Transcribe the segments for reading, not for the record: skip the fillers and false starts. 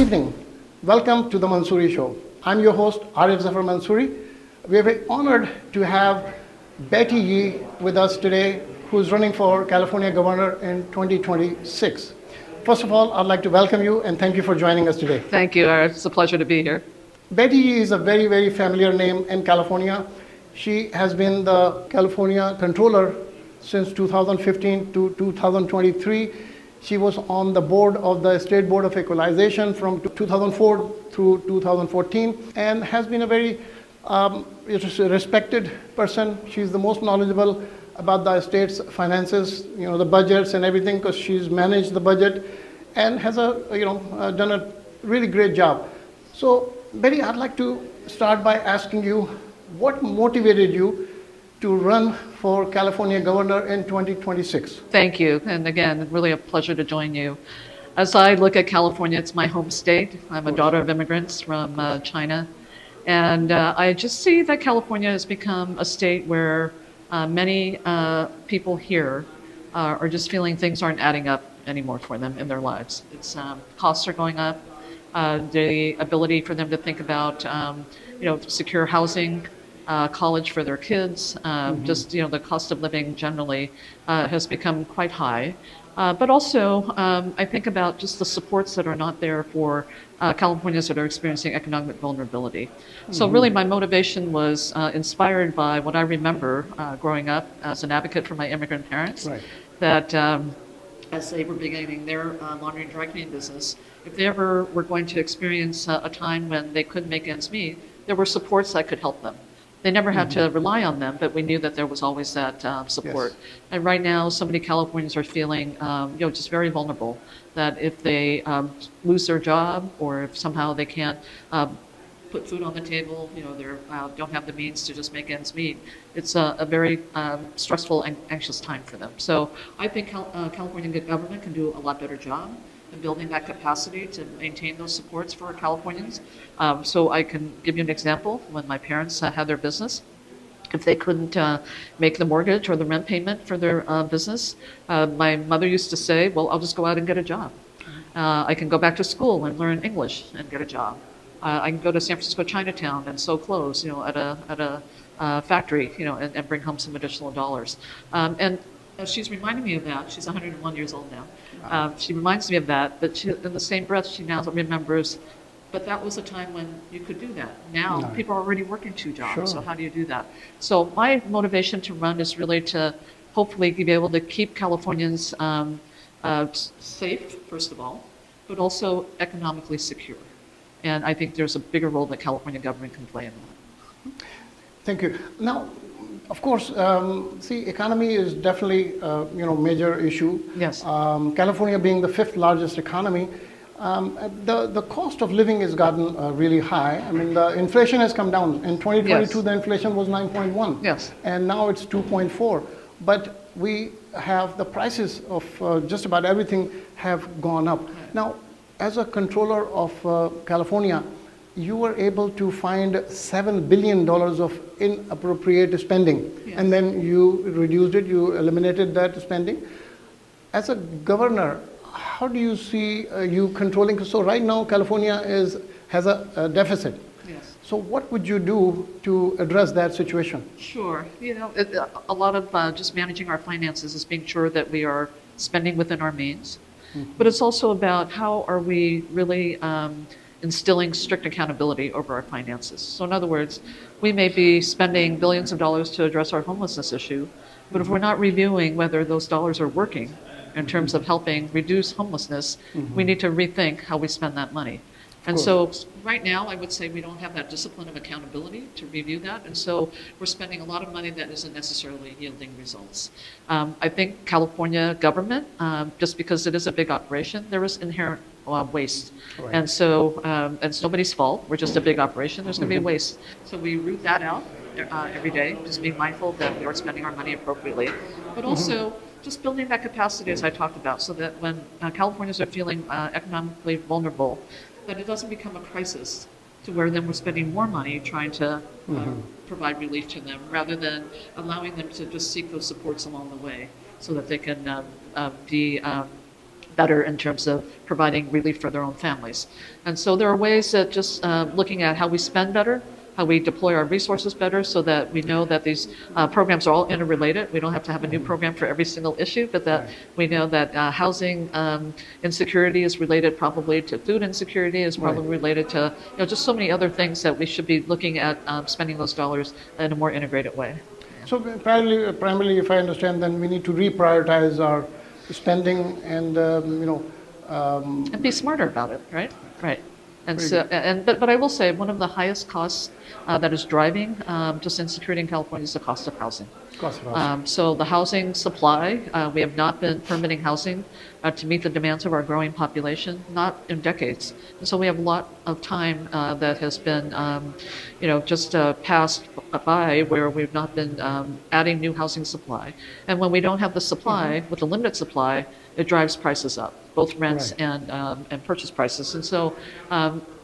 evening. Welcome to the Mansuri Show. I'm your host, Arif Mansuri. We are very honored to have Betty Yee with us today, who's running for California Governor in 2026. First of all, I'd like to welcome you and thank you for joining us today. Thank you, Arif. It's a pleasure to be here. Betty Yee is a very, very familiar name in California. She has been the California Controller since 2015 to 2023. She was on the board of the State Board of Equalization from 2004 through 2014 and has been a very respected person. She's the most knowledgeable about the state's finances, the budgets and everything, because she's managed the budget and has done a really great job. So, Betty, I'd like to start by asking you, what motivated you to run for California Governor in 2026? Thank you. And again, really a pleasure to join you. As I look at California, it's my home state. I'm a daughter of immigrants from China. And I just see that California has become a state where many people here are just feeling things aren't adding up anymore for them in their lives. It's costs are going up. The ability for them to think about, secure housing, college for their kids, just the cost of living generally has become quite high. But also, I think about just the supports that are not there for Californians that are experiencing economic vulnerability. So really my motivation was inspired by what I remember growing up as an advocate for my immigrant parents, Right. that as they were beginning their laundry and dry cleaning business, if they ever were going to experience a time when they couldn't make ends meet, there were supports that could help them. They never had to rely on them, but we knew that there was always that support. Yes. And right now, so many Californians are feeling, just very vulnerable. That if they lose their job, or if somehow they can't put food on the table, they don't have the means to just make ends meet. It's a very stressful and anxious time for them. So I think California government can do a lot better job in building that capacity to maintain those supports for Californians. So I can give you an example. When my parents had their business, if they couldn't make the mortgage or the rent payment for their business, my mother used to say, well, I'll just go out and get a job. I can go back to school and learn English and get a job. I can go to San Francisco Chinatown and sew clothes, at a factory, and bring home some additional dollars. And she's reminding me of that. She's 101 years old now. She reminds me of that, but in the same breath, she now remembers, but that was a time when you could do that. Now, people are already working 2 jobs, Sure. So how do you do that? So my motivation to run is really to hopefully be able to keep Californians safe, first of all, but also economically secure. And I think there's a bigger role that California government can play in that. Thank you. Now, of course, economy is definitely major issue. Yes. California being the 5th largest economy, the cost of living has gotten really high. I mean, the inflation has come down. In 2022, Yes. the inflation was 9.1. Yes. And now it's 2.4. But we have the prices of just about everything have gone up. Now, as a controller of California, you were able to find $7 billion of inappropriate spending. Yes. And then you reduced it, you eliminated that spending. As a governor, how do you see you controlling? So right now, California has a deficit. Yes. So what would you do to address that situation? Sure. A lot of just managing our finances is being sure that we are spending within our means. But it's also about how are we really instilling strict accountability over our finances. So in other words, we may be spending billions of dollars to address our homelessness issue, but if we're not reviewing whether those dollars are working in terms of helping reduce homelessness, we need to rethink how we spend that money. And so right now, I would say we don't have that discipline of accountability to review that. And so we're spending a lot of money that isn't necessarily yielding results. I think California government, just because it is a big operation, there is inherent waste. Right. And so it's nobody's fault. We're just a big operation. There's going to be waste. So we root that out every day, just being mindful that we are spending our money appropriately. But also just building that capacity, as I talked about, so that when Californians are feeling economically vulnerable, that it doesn't become a crisis to where then we're spending more money trying to provide relief to them, rather than allowing them to just seek those supports along the way so that they can be better in terms of providing relief for their own families. And so there are ways that just looking at how we spend better, how we deploy our resources better so that we know that these programs are all interrelated. We don't have to have a new program for every single issue, but that we know that housing insecurity is related probably to food insecurity, is probably related to just so many other things that we should be looking at spending those dollars in a more integrated way. So primarily, if I understand, then we need to reprioritize our spending and, and be smarter about it, right? Right. And so, but I will say one of the highest costs that is driving just insecurity in California is the cost of housing. So the housing supply, we have not been permitting housing to meet the demands of our growing population, not in decades. And so we have a lot of time that has been, just passed by where we've not been adding new housing supply. And when we don't have the supply, with the limited supply, it drives prices up, both rents and purchase prices. And so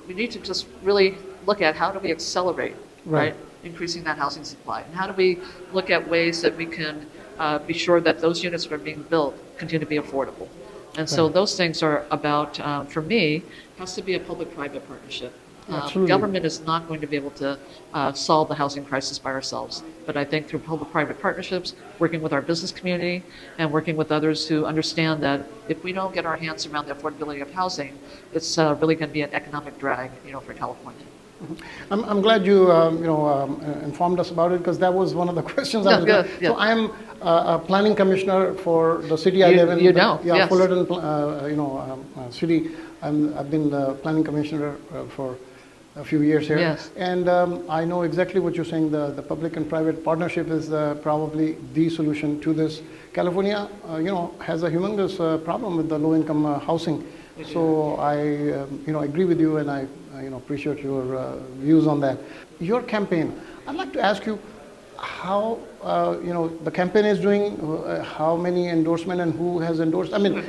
we need to just really look at how do we accelerate, right? Increasing that housing supply. And how do we look at ways that we can be sure that those units that are being built continue to be affordable? And so those things are about, for me, has to be a public-private partnership. Government is not going to be able to solve the housing crisis by ourselves. But I think through public-private partnerships, working with our business community and working with others who understand that if we don't get our hands around the affordability of housing, it's really going to be an economic drag, for California. I'm glad you informed us about it, because that was one of the questions I was going to. So I am a planning commissioner for the city I live in. Fullerton, city. I've been the planning commissioner for a few years here. Yes. And I know exactly what you're saying. The public and private partnership is probably the solution to this. California, has a humongous problem with the low-income housing. So I, agree with you, and I, appreciate your views on that. Your campaign, I'd like to ask you how, the campaign is doing, how many endorsement and who has endorsed. I mean,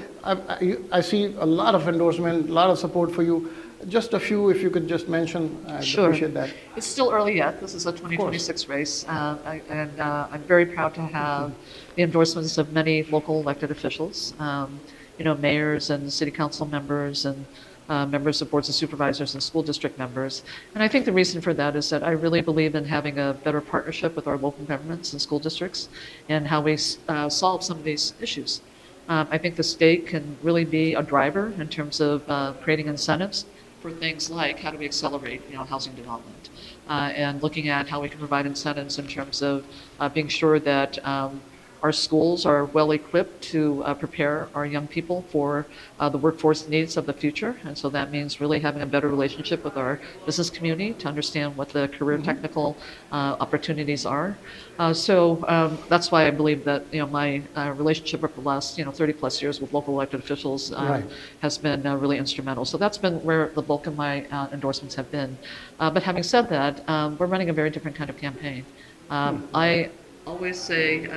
I see a lot of endorsement, a lot of support for you. Just a few, if you could just mention, I'd appreciate that. It's still early yet. This is a 2026 race, and I'm very proud to have the endorsements of many local elected officials, mayors and city council members and members of boards of supervisors and school district members. And I think the reason for that is that I really believe in having a better partnership with our local governments and school districts and how we solve some of these issues. I think the state can really be a driver in terms of creating incentives for things like how do we accelerate housing development and looking at how we can provide incentives in terms of being sure that our schools are well equipped to prepare our young people for the workforce needs of the future. And so that means really having a better relationship with our business community to understand what the career technical opportunities are. So that's why I believe that my relationship over the last 30 plus years with local elected officials has been really instrumental. So that's been where the bulk of my endorsements have been. But having said that, we're running a very different kind of campaign. I always say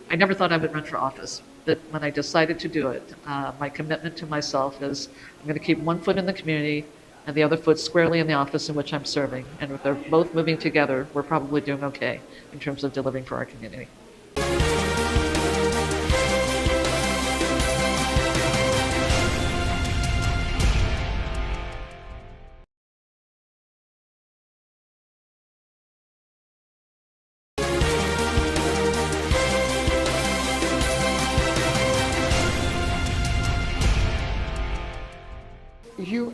I never thought I would run for office, but when I decided to do it, my commitment to myself is I'm going to keep one foot in the community and the other foot squarely in the office in which I'm serving. And if they're both moving together, we're probably doing okay in terms of delivering for our community.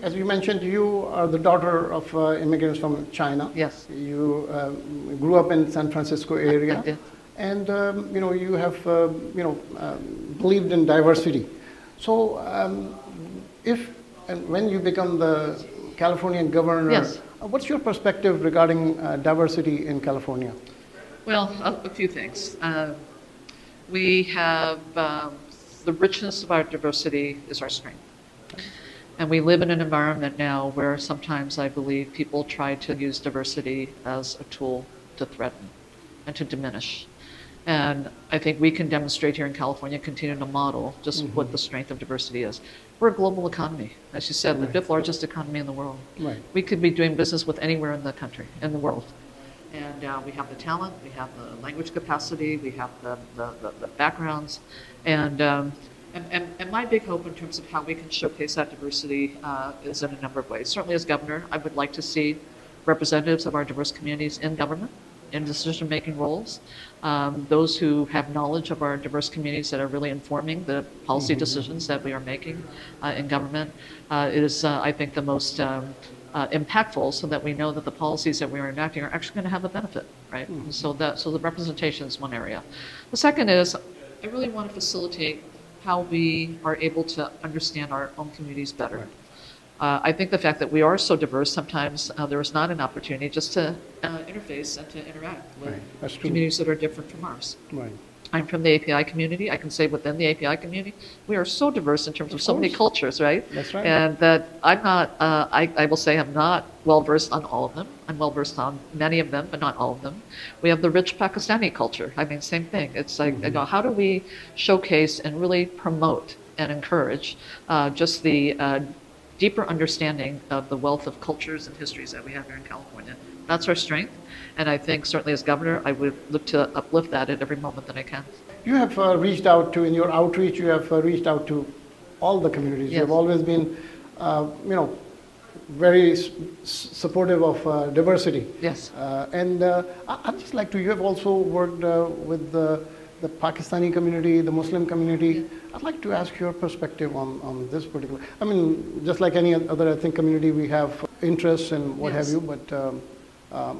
As you mentioned, you are the daughter of immigrants from China. Yes. You grew up in San Francisco area. I did. And you have believed in diversity. So if and when you become the Californian governor, what's your perspective regarding diversity in California? Well, a few things. We have the richness of our diversity is our strength. And we live in an environment now where sometimes I believe people try to use diversity as a tool to threaten and to diminish. And I think we can demonstrate here in California, continue to model just what the strength of diversity is. We're a global economy. As you said, the fifth largest economy in the world. We could be doing business with anywhere in the country, in the world. And we have the talent, we have the language capacity, we have the backgrounds. And And my big hope in terms of how we can showcase that diversity is in a number of ways. Certainly as governor, I would like to see representatives of our diverse communities in government, in decision-making roles, those who have knowledge of our diverse communities that are really informing the policy decisions that we are making in government is, I think, the most impactful, so that we know that the policies that we are enacting are actually going to have a benefit, right? So the representation is one area. The second is, I really want to facilitate how we are able to understand our own communities better. Right. I think the fact that we are so diverse, sometimes there is not an opportunity just to interface and to interact with That's true. communities that are different from ours. Right. I'm from the API community. I can say within the API community, we are so diverse in terms of so many cultures, right? That's right. And that I'm not, I will say I'm not well versed on all of them. I'm well versed on many of them, but not all of them. We have the rich Pakistani culture. I mean, same thing. It's like, you know, how do we showcase and really promote and encourage just the deeper understanding of the wealth of cultures and histories that we have here in California? That's our strength. And I think certainly as governor, I would look to uplift that at every moment that I can. You have reached out to, in your outreach, you have reached out to all the communities. Yes. You have always been, you know, very supportive of diversity. Yes. I'd just like to, you have also worked with the Pakistani community, the Muslim community. Yeah. I'd like to ask your perspective on this particular, I mean, just like any other ethnic community, we have interests and what have Yes. you, but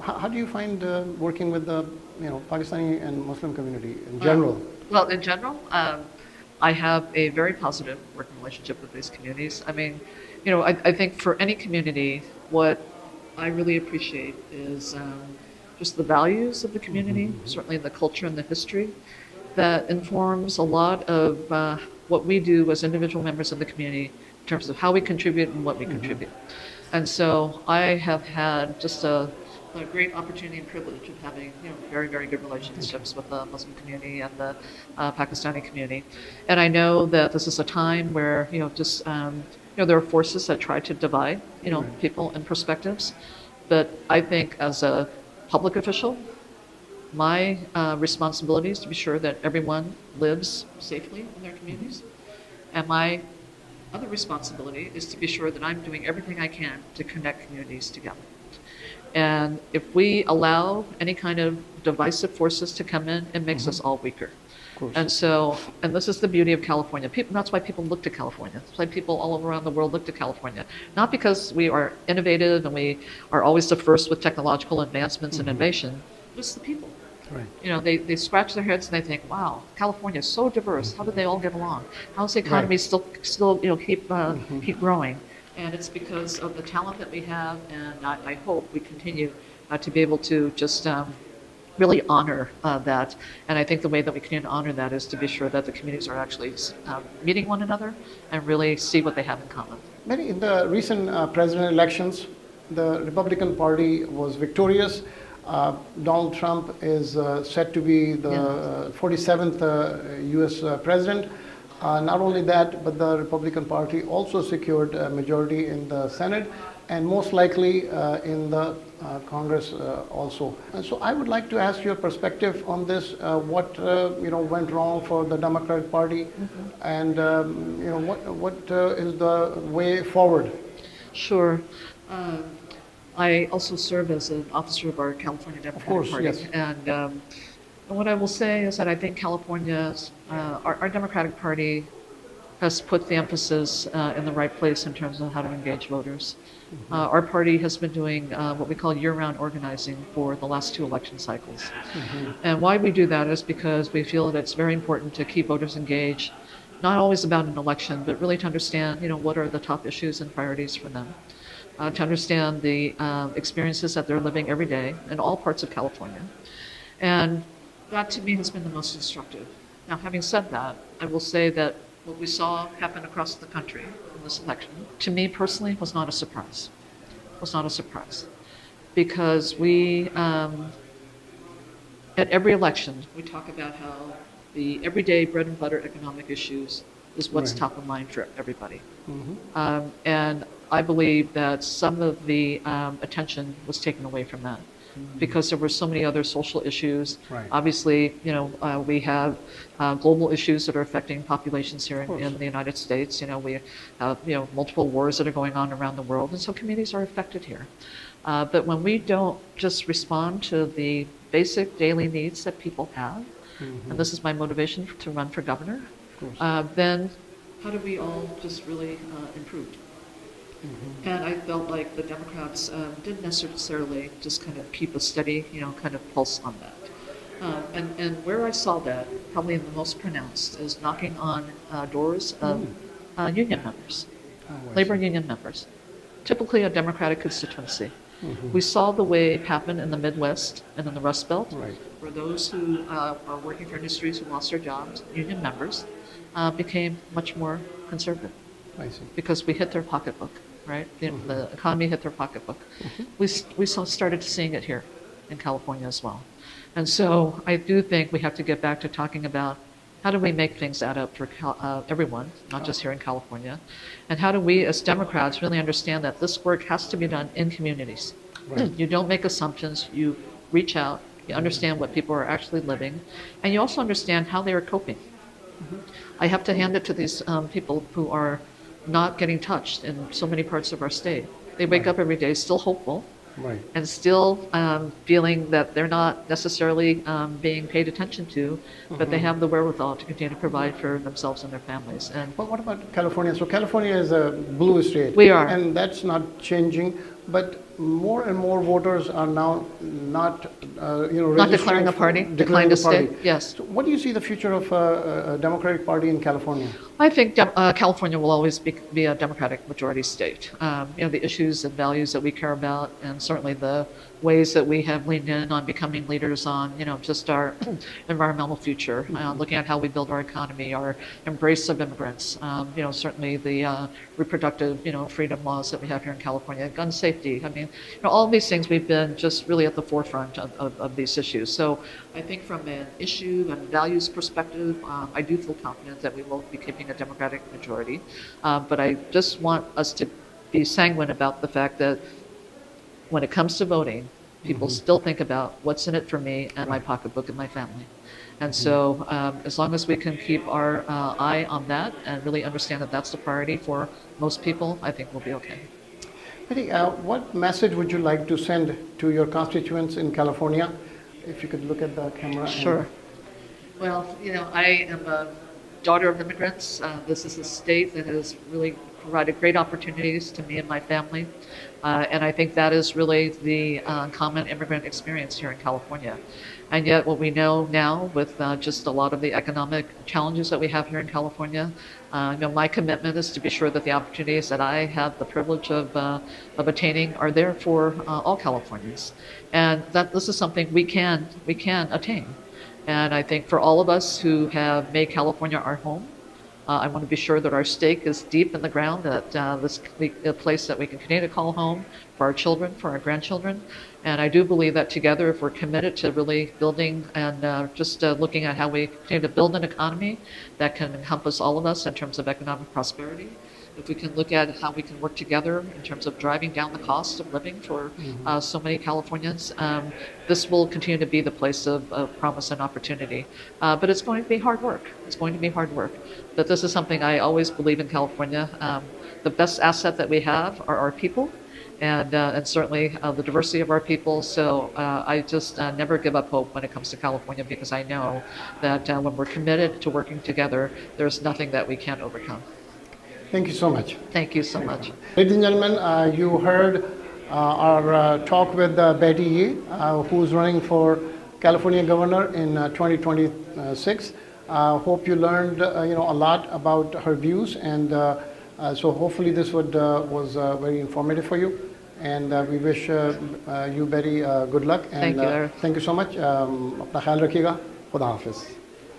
how do you find working with the, you know, Pakistani and Muslim community in general? Well, in general, I have a very positive working relationship with these communities. I mean, you know, I think for any community, what I really appreciate is just the values of the community, certainly the culture and the history that informs a lot of what we do as individual members of the community in terms of how we contribute and what we contribute. And so I have had just a great opportunity and privilege of having, you know, very, very good relationships with the Muslim community and the Pakistani community. And I know that this is a time where, you know, just, you know, there are forces that try to divide, you know, people and perspectives. But I think as a public official, my responsibility is to be sure that everyone lives safely in their communities. And my other responsibility is to be sure that I'm doing everything I can to connect communities together. And if we allow any kind of divisive forces to come in, it makes us all weaker. And so, and this is the beauty of California. People, that's why people look to California. That's why people all around the world look to California. Not because we are innovative and we are always the first with technological advancements and innovation, but it's the people. Right. You know, they scratch their heads and they think, wow, California is so diverse. How do they all get along? How's the economy still you know, keep growing? And it's because of the talent that we have, and I hope we continue to be able to just really honor that. And I think the way that we can honor that is to be sure that the communities are actually meeting one another and really see what they have in common. Many in the recent president elections, the Republican Party was victorious. Donald Trump is set to be the 47th U.S. president. Not only that, but the Republican Party also secured a majority in the Senate and most likely in the Congress also. And so I would like to ask your perspective on this. What you know, went wrong for the Democratic Party, and you know, what is the way forward? Sure. I also serve as an officer of our California Democratic Party. Yes. And what I will say is that I think California's, our Democratic Party has put the emphasis in the right place in terms of how to engage voters. Our party has been doing what we call year-round organizing for the last 2 election cycles. And why we do that is because we feel that it's very important to keep voters engaged, not always about an election, but really to understand, you know, what are the top issues and priorities for them. To understand the experiences that they're living every day in all parts of California. And that to me has been the most instructive. Now, having said that, I will say that what we saw happen across the country in this election, to me personally, was not a surprise. Was not a surprise. Because we, at every election, we talk about how the everyday bread and butter economic issues is what's top of mind for everybody. And I believe that some of the attention was taken away from that. because there were so many other social issues. Right. Obviously, we have global issues that are affecting populations here in the United States. We have, multiple wars that are going on around the world, and so communities are affected here. But when we don't just respond to the basic daily needs that people have, and this is my motivation to run for governor, then how do we all just really improve? And I felt like the Democrats didn't necessarily just kind of keep a steady, kind of pulse on that. And where I saw that, probably the most pronounced, is knocking on doors of union members, labor union members, typically a Democratic constituency. We saw the way it happened in the Midwest and in the Rust Belt, where those who are working for industries who lost their jobs, union members, became much more conservative. I see. Because we hit their pocketbook, right? The economy hit their pocketbook. We started seeing it here in California as well. And so I do think we have to get back to talking about how do we make things add up for everyone, not just here in California, and how do we as Democrats really understand that this work has to be done in communities. You don't make assumptions, you reach out, you understand what people are actually living, and you also understand how they are coping. I have to hand it to these people who are not getting touched in so many parts of our state. They wake up every day still hopeful, and still feeling that they're not necessarily being paid attention to, but they have the wherewithal to continue to provide for themselves and their families. And But what about California? So California is a blue state. We are. And that's not changing, but more and more voters are now not, not declaring a party, declaring a state. Yes. So what do you see the future of a Democratic Party in California? I think California will always be a Democratic majority state. The issues and values that we care about, and certainly the ways that we have leaned in on becoming leaders on, just our environmental future, looking at how we build our economy, our embrace of immigrants, certainly the reproductive, freedom laws that we have here in California, gun safety. I mean, all of these things we've been just really at the forefront of these issues. So I think from an issue and values perspective, I do feel confident that we will be keeping a Democratic majority. But I just want us to be sanguine about the fact that when it comes to voting, people still think about what's in it for me and my pocketbook and my family. And so as long as we can keep our eye on that and really understand that that's the priority for most people, I think we'll be okay. Betty, what message would you like to send to your constituents in California? If you could look at the camera. Sure. Well, I am a daughter of immigrants. This is a state that has really provided great opportunities to me and my family. And I think that is really the common immigrant experience here in California. And yet what we know now with just a lot of the economic challenges that we have here in California, my commitment is to be sure that the opportunities that I have the privilege of attaining are there for all Californians. And that this is something we can attain. And I think for all of us who have made California our home, I want to be sure that our stake is deep in the ground, that this is a place that we can continue to call home for our children, for our grandchildren. And I do believe that together, if we're committed to really building and just looking at how we continue to build an economy that can encompass all of us in terms of economic prosperity, if we can look at how we can work together in terms of driving down the cost of living for so many Californians, this will continue to be the place of promise and opportunity. But it's going to be hard work. It's going to be hard work. But this is something I always believe in California. The best asset that we have are our people, and certainly the diversity of our people. So I just never give up hope when it comes to California, because I know that when we're committed to working together, there's nothing that we can't overcome. Thank you so much. Thank you so much. Ladies and gentlemen, you heard our talk with Betty Yee, who's running for California Governor in 2026. Hope you learned a lot about her views, and so hopefully this was very informative for you. And we wish you, Betty, good luck. And, thank you. Thank you so much. Apna khayal rakhiyega. Khuda Hafiz.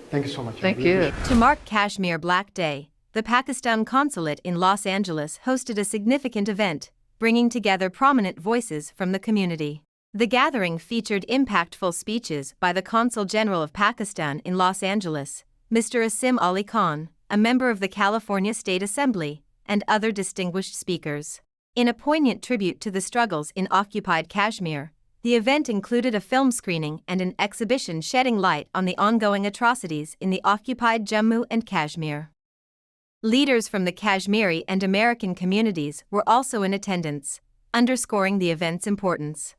Thank you so much. Thank you. To mark Kashmir Black Day, the Pakistan Consulate in Los Angeles hosted a significant event, bringing together prominent voices from the community. The gathering featured impactful speeches by the Consul General of Pakistan in Los Angeles, Mr. Asim Ali Khan, a member of the California State Assembly, and other distinguished speakers. In a poignant tribute to the struggles in occupied Kashmir, The event included a film screening and an exhibition shedding light on the ongoing atrocities in the occupied Jammu and Kashmir. Leaders from the Kashmiri and American communities were also in attendance, underscoring the event's importance.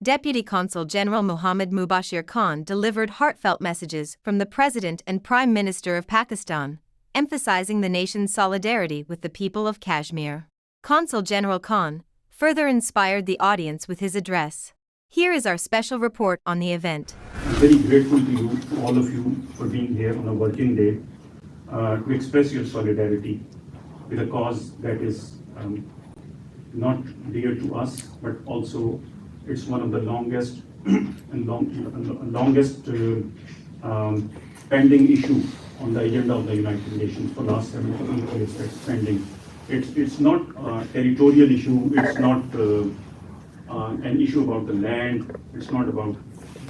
Deputy Consul General Muhammad Mubashir Khan delivered heartfelt messages from the President and Prime Minister of Pakistan, emphasizing the nation's solidarity with the people of Kashmir. Consul General Khan further inspired the audience with his address. Here is our special report on the event. I'm very grateful to you, to all of you, for being here on a working day to express your solidarity with a cause that is not dear to us, but also it's one of the longest pending issue on the agenda of the United Nations for the last 78 years that's pending. It's not a territorial issue, it's not an issue about the land, it's not about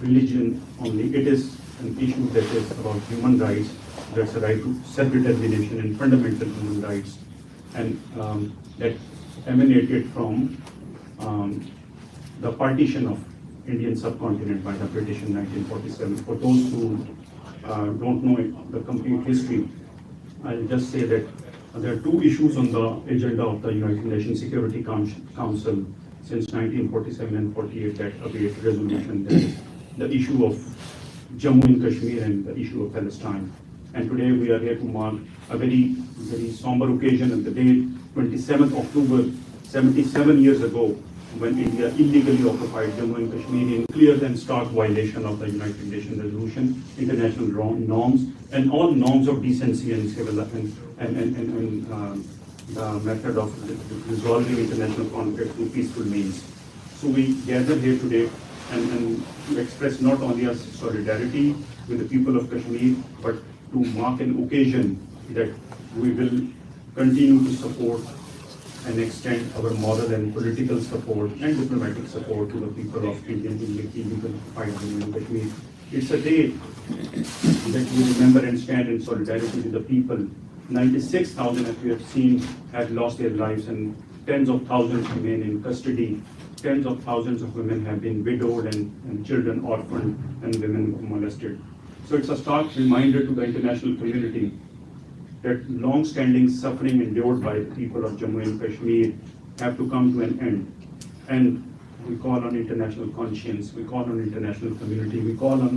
religion only, it is an issue that is about human rights, that's the right to self-determination and fundamental human rights, and that emanated from the partition of Indian subcontinent by the British in 1947. For those who don't know the complete history, I'll just say that there are two issues on the agenda of the United Nations Security Council since 1947 and 48 that await resolution. That is the issue of Jammu and Kashmir and the issue of Palestine. And today we are here to mark a very, very somber occasion on the day 27th October, 77 years ago, when India illegally occupied Jammu and Kashmir in clear and stark violation of the United Nations resolution, international norms, and all norms of decency and civil and the method of resolving international conflict through peaceful means. So we gather here today and to express not only our solidarity with the people of Kashmir, but to mark an occasion that we will continue to support and extend our moral and political support and diplomatic support to the people of Indian illegal fight in Kashmir. It's a day that we remember and stand in solidarity with the people. 96,000, as we have seen, have lost their lives, and tens of thousands remain in custody. Tens of thousands of women have been widowed and children orphaned and women molested. So it's a stark reminder to the international community that long-standing suffering endured by the people of Jammu and Kashmir have to come to an end. And we call on international conscience, we call on international community, we call on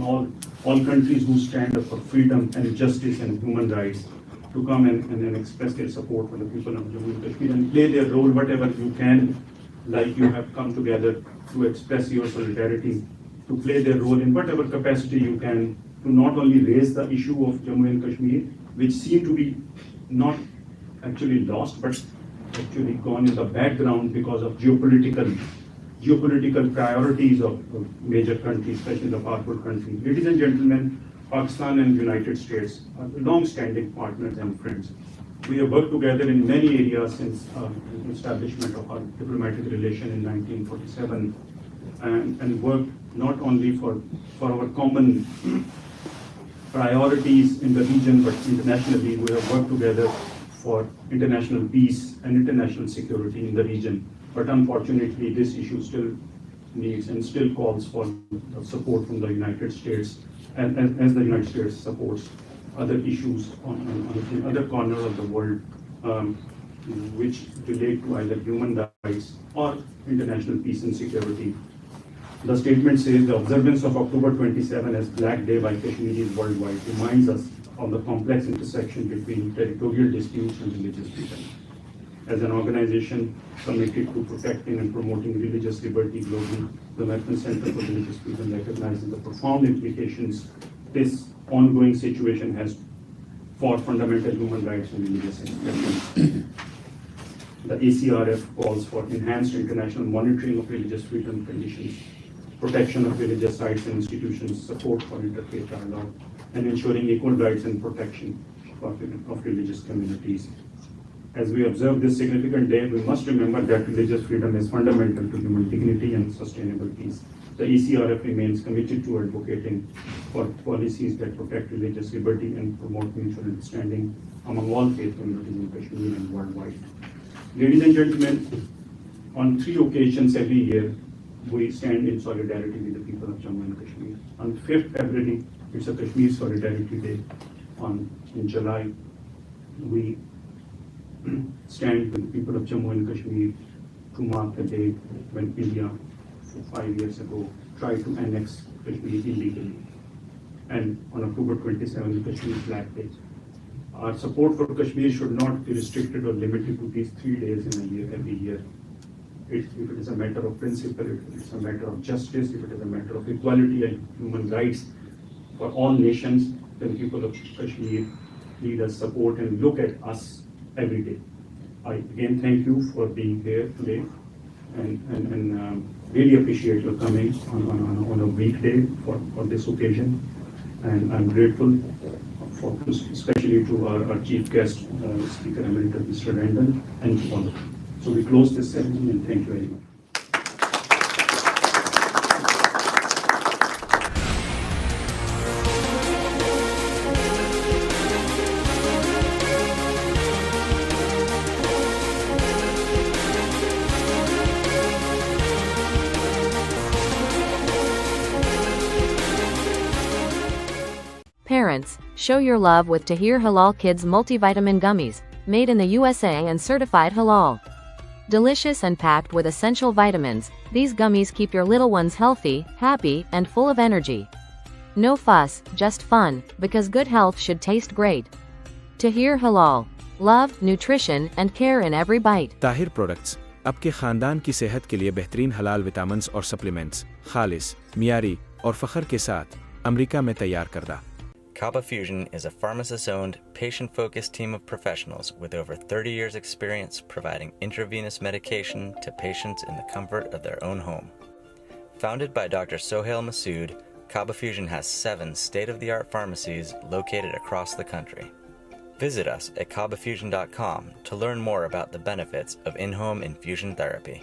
all countries who stand up for freedom and justice and human rights to come and express their support for the people of Jammu and Kashmir and play their role, whatever you can, like you have come together to express your solidarity, to play their role in whatever capacity you can, to not only raise the issue of Jammu and Kashmir, which seem to be not actually lost, but actually gone in the background because of geopolitical priorities of major countries, especially the powerful countries. Ladies and gentlemen, Pakistan and United States are long-standing partners and friends. We have worked together in many areas since the establishment of our diplomatic relation in 1947, and worked not only for our common priorities in the region, but internationally. We have worked together for international peace and international security in the region. But unfortunately, this issue still needs and still calls for support from the United States, and as the United States supports other issues in other corners of the world, which relate to either human rights or international peace and security. The statement says the observance of October 27 as Black Day by Kashmiris worldwide reminds us of the complex intersection between territorial disputes and religious freedom. As an organization committed to protecting and promoting religious liberty globally, the American Center for Religious Freedom recognizes the profound implications this ongoing situation has for fundamental human rights and religious expression. The ACRF calls for enhanced international monitoring of religious freedom conditions, protection of religious sites and institutions, support for interfaith dialogue, and ensuring equal rights and protection of religious communities. As we observe this significant day, we must remember that religious freedom is fundamental to human dignity and sustainable peace. The ECRF remains committed to advocating for policies that protect religious liberty and promote mutual understanding among all faith communities in Kashmir and worldwide. Ladies and gentlemen, on 3 occasions every year, we stand in solidarity with the people of Jammu and Kashmir. On 5th February, it's a Kashmir Solidarity Day. In July, we stand with the people of Jammu and Kashmir to mark the day when India, 5 years ago, tried to annex Kashmir illegally. And on October 27, Kashmir Black Day. Our support for Kashmir should not be restricted or limited to these 3 days in a year, every year. If it is a matter of principle, if it is a matter of justice, if it is a matter of equality and human rights for all nations, then people of Kashmir need us support and look at us every day. I again thank you for being here today and really appreciate your coming on a weekday for this occasion. And I'm grateful especially to our chief guest, Speaker Emeritus Mr. Randall, and to all of you. So we close this ceremony and thank you very much. Parents, show your love with Tahir Halal Kids multivitamin gummies, made in the USA and certified halal. Delicious and packed with essential vitamins, these gummies keep your little ones healthy, happy, and full of energy. No fuss, just fun, because good health should taste great. Tahir Halal. Love, nutrition, and care in every bite. Tahir products आपके खानदान की सेहत के लिए बेहतरीन हलाल vitamins और supplements, खालिस, मियारी और फखर के साथ अमेरिका में तैयार करदा। Kaba Fusion is a pharmacist-owned, patient-focused team of professionals with over 30 years' experience providing intravenous medication to patients in the comfort of their own home. Founded by Dr. Sohail Masood, Kaba Fusion has 7 state-of-the-art pharmacies located across the country. Visit us at kabafusion.com to learn more about the benefits of in-home infusion therapy.